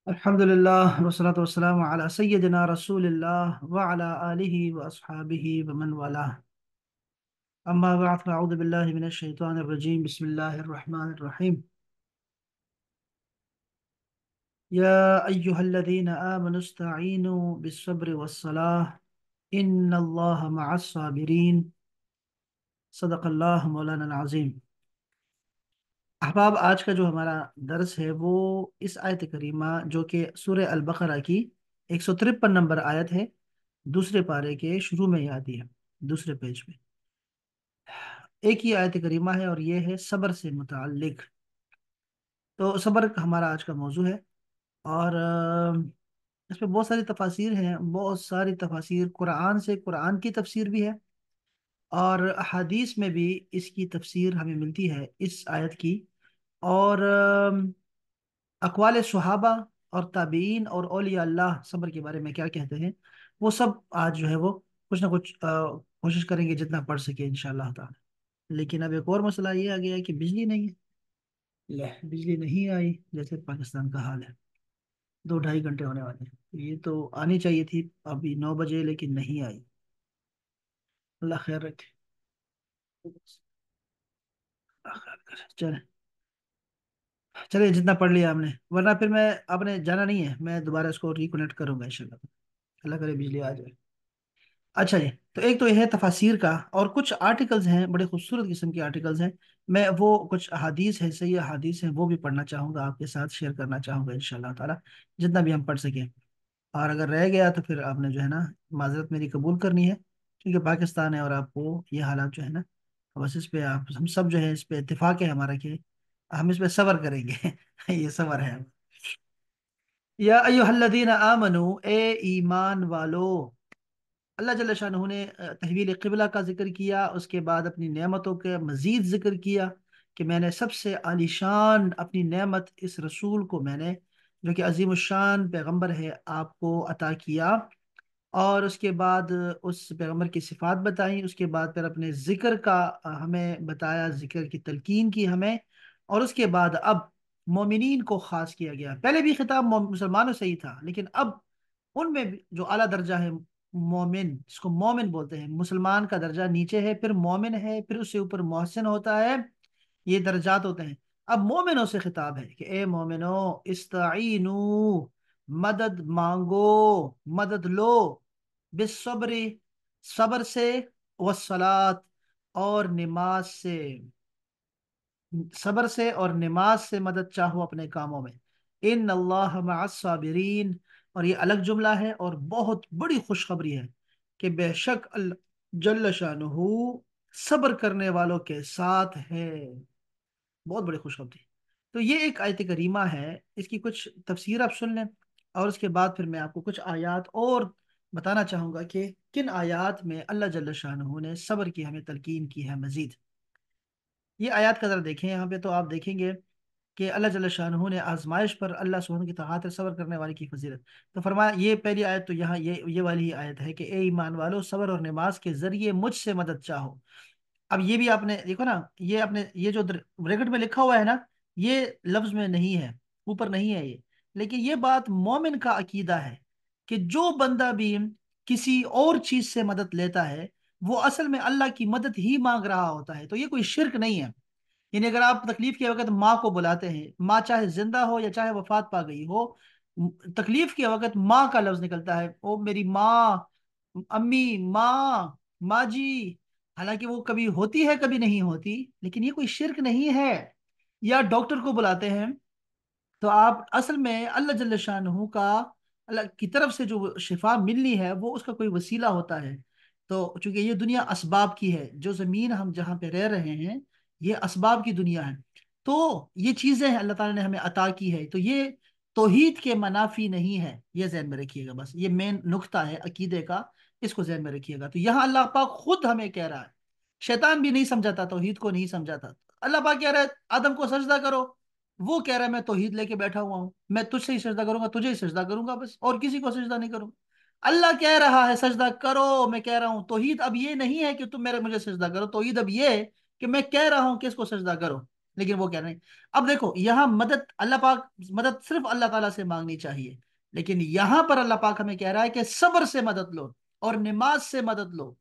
अल्हम्दुलिल्लाह वस्सलातु वस्सलामु अला सय्यिदिना रसूलिल्लाह व अला आलिहि व अस्हाबिहि व मन वाला। अम्मा बअद फअऊज़ु बिल्लाहि मिनश शैतानिर रजीम। बिस्मिल्लाहिर रहमानिर रहीम। या अय्युहल्लज़ीना आमनु इस्तईनु बिस्सब्रि वस्सलाह इन्नल्लाहा मअस साबिरीन। सदक़ल्लाहु मौलाना अज़ीम। अहबाब, आज का जो हमारा दर्स है वो इस आयत करीमा जो कि सूरह अल बकरा की 153 नंबर आयत है, दूसरे पारे के शुरू में ही आती है, दूसरे पेज पे। एक ही आयत करीमा है और ये है सब्र से मुताल्लिक। तो सब्र हमारा आज का मौजू है। और इसमें बहुत सारी तफासिर हैं, बहुत सारी तफासिर कुरान से, कुरान की तफसीर भी है और हदीस में भी इसकी तफसीर हमें मिलती है इस आयत की। और अक़वाल सुहाबा और ताबीन और औलिया अल्लाह सब्र के बारे में क्या कहते हैं, वो सब आज जो है वो कुछ ना कुछ कोशिश करेंगे जितना पढ़ सके इंशाअल्लाह ताला। लेकिन अब एक और मसला ये आ गया है कि बिजली नहीं है। ले, बिजली नहीं आई, जैसे पाकिस्तान का हाल है। 2 ढाई घंटे होने वाले हैं। ये तो आनी चाहिए थी अभी 9 बजे, लेकिन नहीं आई। अल्लाह खैर रखे। अल्लाह खैर करे। चले चले, जितना पढ़ लिया हमने, वरना फिर मैं, आपने जाना नहीं है, मैं दोबारा इसको रिकनेक्ट करूंगा इंशाल्लाह। अल्लाह करे बिजली आ जाए। अच्छा जी, तो एक तो यह है तफासिर का, और कुछ आर्टिकल्स हैं, बड़े खूबसूरत किस्म के आर्टिकल्स हैं। मैं वो कुछ अहादीस है, सही अहादीस हैं, वो भी पढ़ना चाहूँगा, आपके साथ शेयर करना चाहूँगा इंशाल्लाह ताला, जितना भी हम पढ़ सकें। और अगर रह गया तो फिर आपने जो है ना, माजरत मेरी कबूल करनी है, क्योंकि पाकिस्तान है और आपको ये हालात जो है ना, बस इस पे आप, हम सब जो है इस पे इत्तेफाक है हमारा कि हम इस पे सब्र करेंगे। ये सब्र है। या अय्युहल्लज़ीना आमनू, ए ईमान वालो। अल्लाह जल्ल शानहू ने तहवील क़िबला का जिक्र किया, उसके बाद अपनी नेमतों के मज़ीद जिक्र किया कि मैंने सबसे आलीशान अपनी नेमत इस रसूल को मैंने, जो कि अजीमुशान पैगंबर है, आपको अता किया। और उसके बाद उस पैगंबर की सिफ़ात बताई, उसके बाद फिर अपने ज़िक्र का हमें बताया, ज़िक्र की तलकीन की हमें। और उसके बाद अब मोमिनीन को ख़ास किया गया। पहले भी खिताब मुसलमानों से ही था, लेकिन अब उनमें भी जो आला दर्जा है, मोमिन, जिसको मोमिन बोलते हैं, मुसलमान का दर्जा नीचे है, फिर मोमिन है, फिर उससे ऊपर मोहसिन होता है। ये दर्जात होते हैं। अब मोमिनों से खिताब है कि ए मोमिनो, इस्ताईनू, मदद मांगो, मदद लो, बिस्सब्री, सब्र से, वस्सलात, और नमाज से। सब्र से और नमाज से मदद चाहो अपने कामों में। इन अल्लाह मअस साबिरीन। और ये अलग जुमला है और बहुत बड़ी खुशखबरी है कि बेशक अल्लाह जल्ल शानुहु सब्र करने वालों के साथ है। बहुत बड़ी खुशखबरी। तो ये एक आयत करीमा है, इसकी कुछ तफसीर आप सुन लें, और उसके बाद फिर मैं आपको कुछ आयात और बताना चाहूंगा कि किन आयात में अल्लाह जल्ल शानुहु ने सब्र की हमें तलकीन की है मजीद। ये आयत का जरा देखें, यहाँ पे तो आप देखेंगे कि अल्लाह जल्ल शानहू ने आजमाइश पर अल्लाह सुब्हानहू की तआत सब्र करने वाले की फजीलत। तो फरमाया, ये पहली आयत तो यहाँ ये वाली ही आयत है कि ए ईमान वालो, सब्र और नमाज के जरिए मुझसे मदद चाहो। अब ये भी आपने देखो ना, ये आपने ये जो ब्रैकेट में लिखा हुआ है ना, ये लफ्ज में नहीं है, ऊपर नहीं है ये। लेकिन ये बात मोमिन का अकीदा है कि जो बंदा भी किसी और चीज से मदद लेता है, वो असल में अल्लाह की मदद ही मांग रहा होता है। तो ये कोई शिरक नहीं है। यानी अगर आप तकलीफ के वक्त माँ को बुलाते हैं, माँ चाहे जिंदा हो या चाहे वफात पा गई हो, तकलीफ के वक्त माँ का लफ्ज निकलता है, ओ मेरी माँ, अम्मी, माँ, माँ जी। हालांकि वो कभी होती है कभी नहीं होती, लेकिन ये कोई शिरक नहीं है। या डॉक्टर को बुलाते हैं, तो आप असल में अल्लाह जल्ल शानहू का, अल्लाह की तरफ से जो शिफा मिलनी है वो उसका कोई वसीला होता है। तो चूंकि ये दुनिया असबाब की है, जो जमीन हम जहाँ पे रह रहे हैं, ये असबाब की दुनिया है। तो ये चीजें हैं अल्लाह ताला ने हमें अता की है, तो ये तौहीद के मनाफी नहीं है। ये जहन में रखिएगा, बस ये मेन नुक्ता है अकीदे का, इसको जहन में रखिएगा। तो यहाँ अल्लाह पाक खुद हमें कह रहा है, शैतान भी नहीं समझाता, तौहीद को नहीं समझाता। अल्लाह पाक कह रहा है आदम को सजदा करो, वो कह रहा है मैं तौहीद लेके बैठा हुआ हूं, मैं तुझसे ही सजदा करूंगा, तुझे ही सजदा करूंगा बस, और किसी को सजदा नहीं करूंगा। अल्लाह कह रहा है सजदा करो, मैं कह रहा हूं तौहीद अब ये नहीं है कि तुम मेरे मुझे सजदा करो, तौहीद अब ये है कि मैं कह रहा हूं कि इसको सजदा करो। लेकिन वो कह रहे हैं। अब देखो यहाँ मदद अल्लाह पाक, मदद सिर्फ अल्लाह ताला से मांगनी चाहिए, लेकिन यहाँ पर अल्लाह पाक हमें कह रहा है कि सब्र से मदद लो और नमाज से मदद लो।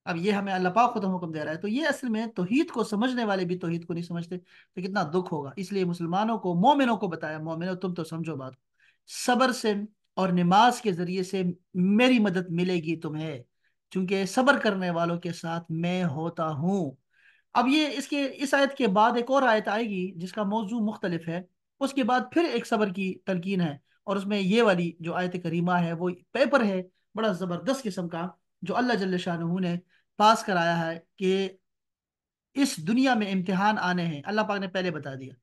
अब ये हमें अल्लाह पाक खुद हुक्म दे रहा है, तो ये असल में तौहीद को समझने वाले भी तौहीद को नहीं समझते, तो कितना दुख होगा। इसलिए मुसलमानों को, मोमिनों को बताया, मोमिनों तुम तो समझो बात को, सब्र से और नमाज के जरिए से मेरी मदद मिलेगी तुम्हें, क्योंकि सब्र करने वालों के साथ मैं होता हूँ। अब ये इसके इस आयत के बाद एक और आयत आएगी जिसका मौजू मुख्तलिफ है, उसके बाद फिर एक सब्र की तलकीन है, और उसमें ये वाली जो आयत करीमा है वो पेपर है बड़ा ज़बरदस्त किस्म का, जो अल्लाह जल्ल शानहू ने पास कराया है कि इस दुनिया में इम्तिहान आने हैं। अल्लाह पाक ने पहले बता दिया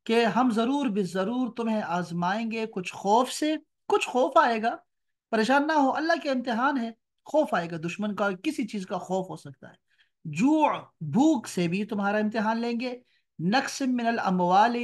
कि हम जरूर भी जरूर तुम्हें आजमाएंगे, कुछ खौफ से, कुछ खौफ आएगा, परेशान ना हो, अल्लाह के इम्तिहान है। खौफ आएगा, दुश्मन का किसी चीज का खौफ हो सकता है। जू, भूख से भी तुम्हारा इम्तिहान लेंगे। नक्स मिनल अमवाल,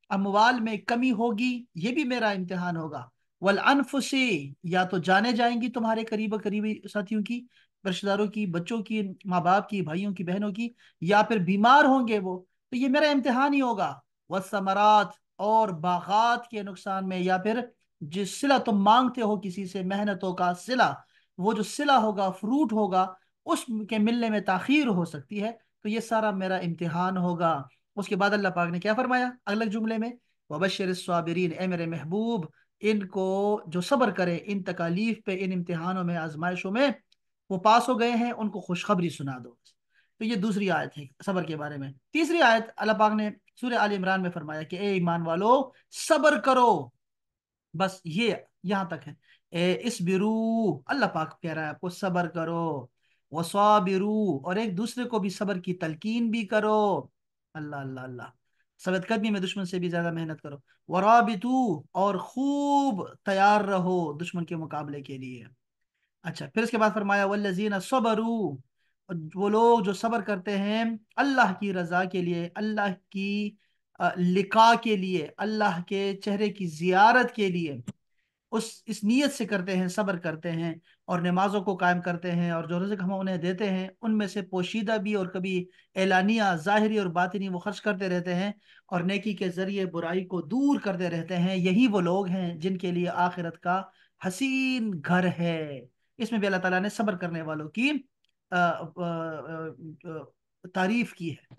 अमवाल में कमी होगी, ये भी मेरा इम्तिहान होगा। वल अनफुसी, या तो जाने जाएंगी तुम्हारे करीब करीबी साथियों की, रिश्तेदारों की, बच्चों की, माँ बाप की, भाइयों की, बहनों की, या फिर बीमार होंगे वो, तो ये मेरा इम्तिहान ही होगा। वसमरात, और बागात के नुकसान में, या फिर जिस सिला तुम मांगते हो किसी से, मेहनतों का सिला, वो जो सिला होगा, फ्रूट होगा, उसके मिलने में ताखीर हो सकती है, तो ये सारा मेरा इम्तिहान होगा। उसके बाद अल्लाह पाक ने क्या फरमाया अगले जुमले में, वबश्शिर साबिरीन, ए मेरे महबूब, इनको जो सब्र करे इन तकालीफ पे, इन इम्तिहानों में, आजमाइशों में, वो पास हो गए हैं, उनको खुशखबरी सुना दो। तो ये दूसरी आयत है सब्र के बारे में। तीसरी आयत अल्लाह पाक ने सूरह आल इमरान में फरमाया कि ए ईमान वालो, सब्र करो। बस ये यहां तक है। इस बिरू, अल्लाह पाक कह रहा है आपको सब्र करो। वसाबिरू, और एक दूसरे को भी सब्र की तलकीन भी करो। अल्लाह अल्लाह अल्लाह। सबत कदमी में दुश्मन से भी ज्यादा मेहनत करो। वराबितू, और खूब तैयार रहो दुश्मन के मुकाबले के लिए। अच्छा, फिर इसके बाद फरमाया वल्लजीना सबरू, वो लोग जो सब्र करते हैं अल्लाह की रजा के लिए, अल्लाह की लिका के लिए, अल्लाह के चेहरे की जियारत के लिए, उस इस नीयत से करते हैं, सब्र करते हैं, और नमाजों को कायम करते हैं, और जो रिज़्क हम उन्हें देते हैं उनमें से पोशीदा भी और कभी एलानिया, ज़ाहिरी और बातिनी, वो खर्च करते रहते हैं, और नेकी के जरिए बुराई को दूर करते रहते हैं, यही वो लोग हैं जिनके लिए आखिरत का हसीन घर है। इसमें भी अल्लाह ताला ने सब्र करने वालों की तारीफ की है।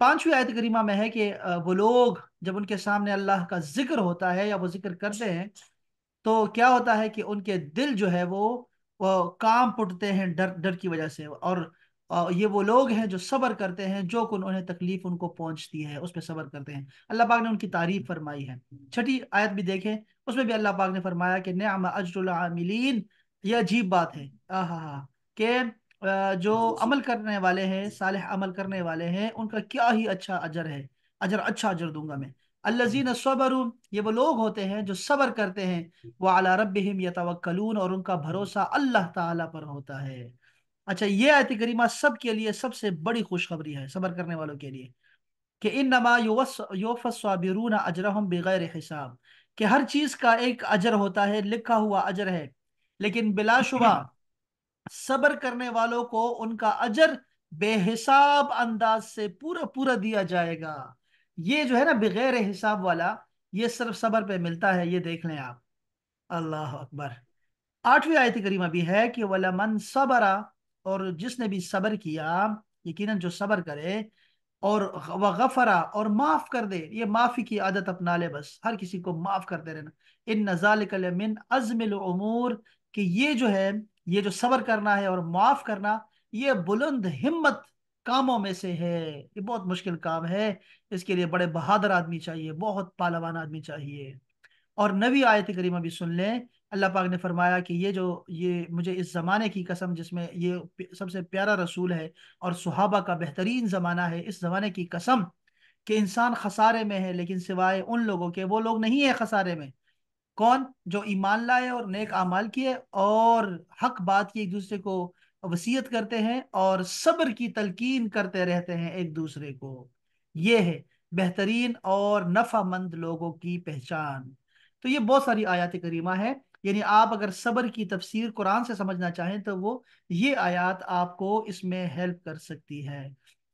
पांचवी आयत करीमा में है कि वो लोग जब उनके सामने अल्लाह का जिक्र होता है या वो जिक्र करते हैं, तो क्या होता है कि उनके दिल जो है वो काम उठते हैं डर डर की वजह से। और ये वो लोग हैं जो सब्र करते हैं, जो कुछ उन्हें तकलीफ उनको पहुंचती है उस पर सब्र करते हैं। अल्लाह पाक ने उनकी तारीफ फरमाई है। छठी आयत भी देखें, उसमें भी अल्लाह पाक ने फरमाया कि निअम अज्रुल आमिलीन। ये अजीब बात है, आहा, कि जो अमल करने वाले हैं, सालेह अमल करने वाले हैं, उनका क्या ही अच्छा अजर है, अजर, अच्छा अजर दूंगा मैं। अल्लज़ीन सबरू, ये वो लोग होते हैं जो सब्र करते हैं। वो अला रब्बिहिम यतवक्कलून, और उनका भरोसा अल्लाह ताला पर होता है। अच्छा, ये आयत करीमा सब के लिए सबसे बड़ी खुशखबरी है सब्र करने वालों के लिए, कि इन्नमा युवफ़्फ़ास्साबिरून अजरहुम बिगैर हिसाब, कि हर चीज का एक अजर होता है, लिखा हुआ अजर है, लेकिन बिलाशुबा सब्र करने वालों को उनका अजर बेहिसाब अंदाज से पूरा पूरा दिया जाएगा। ये जो है ना बगैर हिसाब वाला, ये सिर्फ सब्र पे मिलता है, ये देख लें आप। अल्लाह अकबर। आठवीं आयत करीमा भी है कि वलमन सबरा, और जिसने भी सब्र किया, यकीनन जो सब्र करे, और वगफरा, और माफ कर दे, ये माफी की आदत अपना ले, बस हर किसी को माफ करते रहना। इन नज़ालिका मिन अज़्मिल उमूर, कि ये जो है, ये जो सब्र करना है और माफ करना, ये बुलंद हिम्मत कामों में से है। ये बहुत मुश्किल काम है, इसके लिए बड़े बहादुर आदमी चाहिए, बहुत पालवान आदमी चाहिए। और नवी आयत करीमा भी सुन लें, अल्लाह पाक ने फरमाया कि ये मुझे इस ज़माने की कसम, जिसमें ये सबसे प्यारा रसूल है और सुहाबा का बेहतरीन ज़माना है, इस ज़माने की कसम कि इंसान खसारे में है, लेकिन सिवाय उन लोगों के, वो लोग नहीं है खसारे में। कौन? जो ईमान लाए और नेक आमाल किए और हक बात की एक दूसरे को वसीयत करते हैं और सब्र की तलकीन करते रहते हैं एक दूसरे को। ये है बेहतरीन और नफामंद लोगों की पहचान। तो ये बहुत सारी आयत करीमा है, यानी आप अगर सब्र की तफसीर कुरान से समझना चाहें तो वो ये आयत आपको इसमें हेल्प कर सकती है।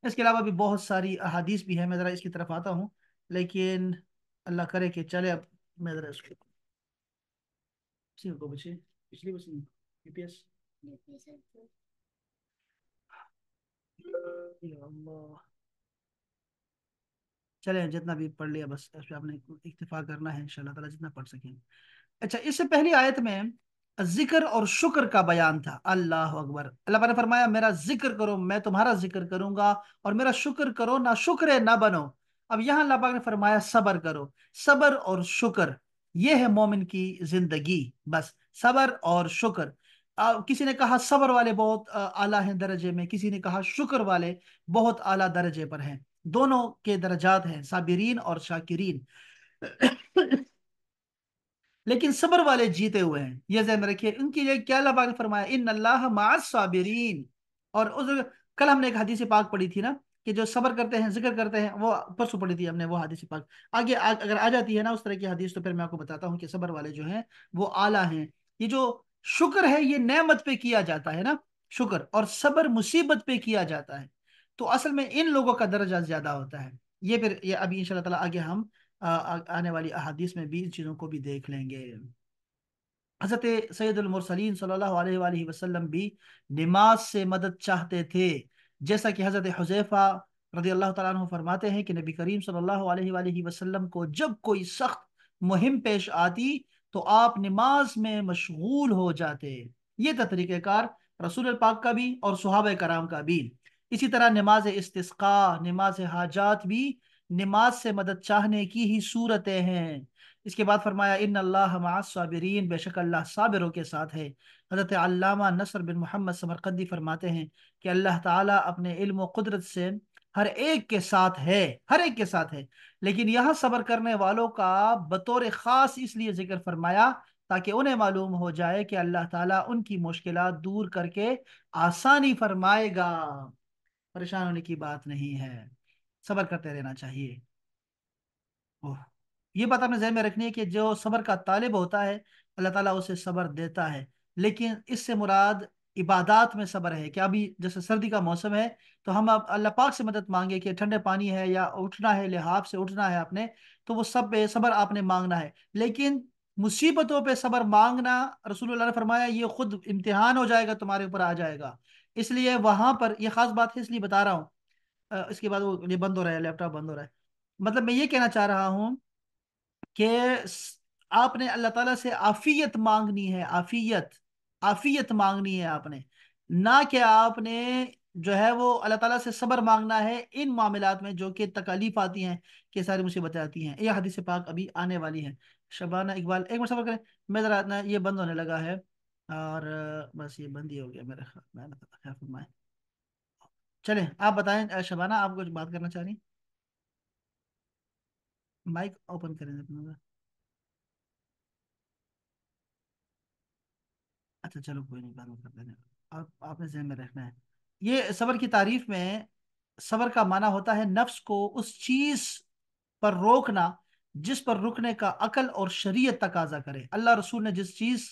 اس کے علاوہ بھی بہت ساری احادیث بھی ہیں، میں ذرا اس کی طرف آتا ہوں، لیکن اللہ کرے کہ چلے اب میں ذرا اس کو بچے پچھلی بس پی پی ایس یا اللہ، چلیں جتنا بھی پڑھ لیا بس اس پہ آپ نے اکتفا کرنا ہے انشاءاللہ تعالیٰ جتنا پڑھ سکیں۔ اچھا، اس سے پہلی آیت میں ذکر اور شکر کا بیان تھا۔ اللہ اکبر، اللہ پاک نے فرمایا میرا ذکر کرو میں تمہارا ذکر کروں گا، اور میرا شکر کرو نہ شکر نہ بنو۔ اب یہاں اللہ پاک نے فرمایا صبر کرو، صبر اور شکر یہ ہے مومن کی زندگی، بس صبر اور شکر۔ کسی نے کہا صبر والے بہت اعلیٰ ہیں درجے میں، کسی نے کہا شکر والے بہت اعلیٰ درجے پر ہیں، دونوں کے درجات ہیں، صابرین اور شاکرین۔ لیکن صبر والے جیتے ہوئے ہیں، یہ ذہن میں رکھیے۔ ان کے لیے کیا اللہ پاک نے فرمایا، ان اللہ مع الصابرین۔ اور کل ہم نے ایک حدیث پاک پڑھی تھی نا، کہ جو صبر کرتے ہیں ذکر کرتے ہیں، وہ پرسوں پڑھی تھی ہم نے وہ حدیث پاک۔ آگے اگر آ جاتی ہے نا اس طرح کی حدیث تو پھر میں آپ کو بتاتا ہوں کہ صبر والے جو ہیں وہ اعلیٰ ہیں۔ یہ جو شکر ہے یہ نعمت پہ کیا جاتا ہے نا، شکر، اور صبر مصیبت پہ کیا جاتا ہے، تو اصل میں ان لوگوں کا درجہ زیادہ ہوتا ہے۔ یہ پھر یہ ابھی ان شاء اللہ تعالیٰ آگے ہم آنے والی احادیث میں بھی ان چیزوں کو بھی دیکھ لیں گے۔ حضرت سید المرسلین صلی اللہ علیہ وآلہ وسلم بھی نماز سے مدد چاہتے تھے، جیسا کہ حضرت حذیفہ رضی اللہ تعالیٰ عنہ فرماتے ہیں کہ نبی کریم صلی اللہ علیہ وآلہ وسلم کو جب کوئی سخت مہم پیش آتی تو آپ نماز میں مشغول ہو جاتے۔ یہ تھا طریقہ کار رسول پاک کا بھی اور صحابہ کرام کا بھی۔ اسی طرح نماز استسقاء، نماز حاجات بھی نماز سے مدد چاہنے کی ہی صورتیں ہیں۔ اس کے بعد فرمایا ان اللہ مع الصابرین، بے شک اللہ صابروں کے ساتھ ہے۔ حضرت علامہ نصر بن محمد سمرقندی فرماتے ہیں کہ اللہ تعالیٰ اپنے علم و قدرت سے ہر ایک کے ساتھ ہے، ہر ایک کے ساتھ ہے، لیکن یہاں صبر کرنے والوں کا بطور خاص اس لیے ذکر فرمایا تاکہ انہیں معلوم ہو جائے کہ اللہ تعالیٰ ان کی مشکلات دور کر کے آسانی فرمائے گا۔ پریشان ہونے کی بات نہیں ہے، صبر کرتے رہنا چاہیے۔ اوہ، یہ بات آپ نے ذہن میں رکھنی ہے کہ جو صبر کا طالب ہوتا ہے اللہ تعالیٰ اسے صبر دیتا ہے، لیکن اس سے مراد عبادات میں صبر ہے، کہ ابھی جیسے سردی کا موسم ہے تو ہم اب اللہ پاک سے مدد مانگے کہ ٹھنڈے پانی ہے یا اٹھنا ہے لحاف سے اٹھنا ہے آپ نے، تو وہ سب پہ صبر آپ نے مانگنا ہے۔ لیکن مصیبتوں پہ صبر مانگنا، رسول اللہ نے فرمایا یہ خود امتحان ہو جائے گا، تمہارے اوپر آ جائے گا۔ اس لیے وہاں پر یہ خاص بات ہے اس لیے بتا رہا ہوں۔ اس کے بعد وہ یہ بند ہو رہا ہے، لیپ ٹاپ بند ہو رہا ہے۔ مطلب میں یہ کہنا چاہ رہا ہوں کہ آپ نے اللہ تعالیٰ سے عافیت مانگنی ہے، عافیت، عافیت مانگنی ہے آپ نے، نہ کہ آپ نے جو ہے وہ اللہ تعالیٰ سے صبر مانگنا ہے ان معاملات میں جو کہ تکالیف آتی ہیں، کہ ساری مصیبتیں آتی ہیں۔ یہ حدیث پاک ابھی آنے والی ہے۔ شبانہ اقبال ایک منٹ صبر کریں، میں ذرا نا یہ بند ہونے لگا ہے، اور بس یہ بند ہی ہو گیا میرے خیال میں، اللہ تعالیٰ خیر فرمائے۔ چلیں آپ بتائیں، شبانہ آپ کچھ بات کرنا چاہ رہی ہیں؟ مائک اوپن کریں اپنا۔ اچھا چلو کوئی نہیں، بات کر دینا، آپ نے ذہن میں رکھنا ہے۔ یہ صبر کی تعریف میں صبر کا معنی ہوتا ہے نفس کو اس چیز پر روکنا جس پر رکنے کا عقل اور شریعت تقاضا کرے۔ اللہ رسول نے جس چیز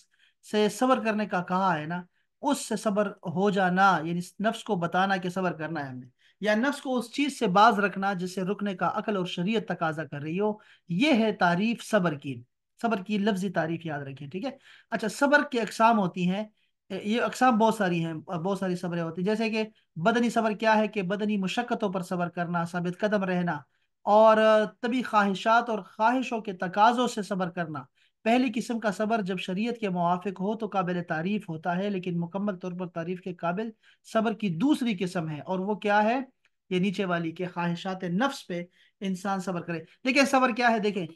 سے صبر کرنے کا کہا ہے نا، اس سے صبر ہو جانا، یعنی نفس کو بتانا کہ صبر کرنا ہے ہم نے، یا نفس کو اس چیز سے باز رکھنا جس سے رکنے کا عقل اور شریعت تقاضا کر رہی ہو، یہ ہے تعریف صبر کی۔ صبر کی لفظی تعریف یاد رکھیں، ٹھیک ہے؟ اچھا، صبر کی اقسام ہوتی ہیں، یہ اقسام بہت ساری ہیں، بہت ساری صبریں ہوتی ہیں، جیسے کہ بدنی صبر کیا ہے کہ بدنی مشقتوں پر صبر کرنا، ثابت قدم رہنا، اور طبی خواہشات اور خواہشوں کے تقاضوں سے صبر کرنا۔ پہلی قسم کا صبر جب شریعت کے موافق ہو تو قابل تعریف ہوتا ہے، لیکن مکمل طور پر تعریف کے قابل صبر کی دوسری قسم ہے، اور وہ کیا ہے؟ یہ نیچے والی، کہ خواہشات نفس پہ انسان صبر کرے۔ دیکھیں صبر کیا ہے، دیکھیں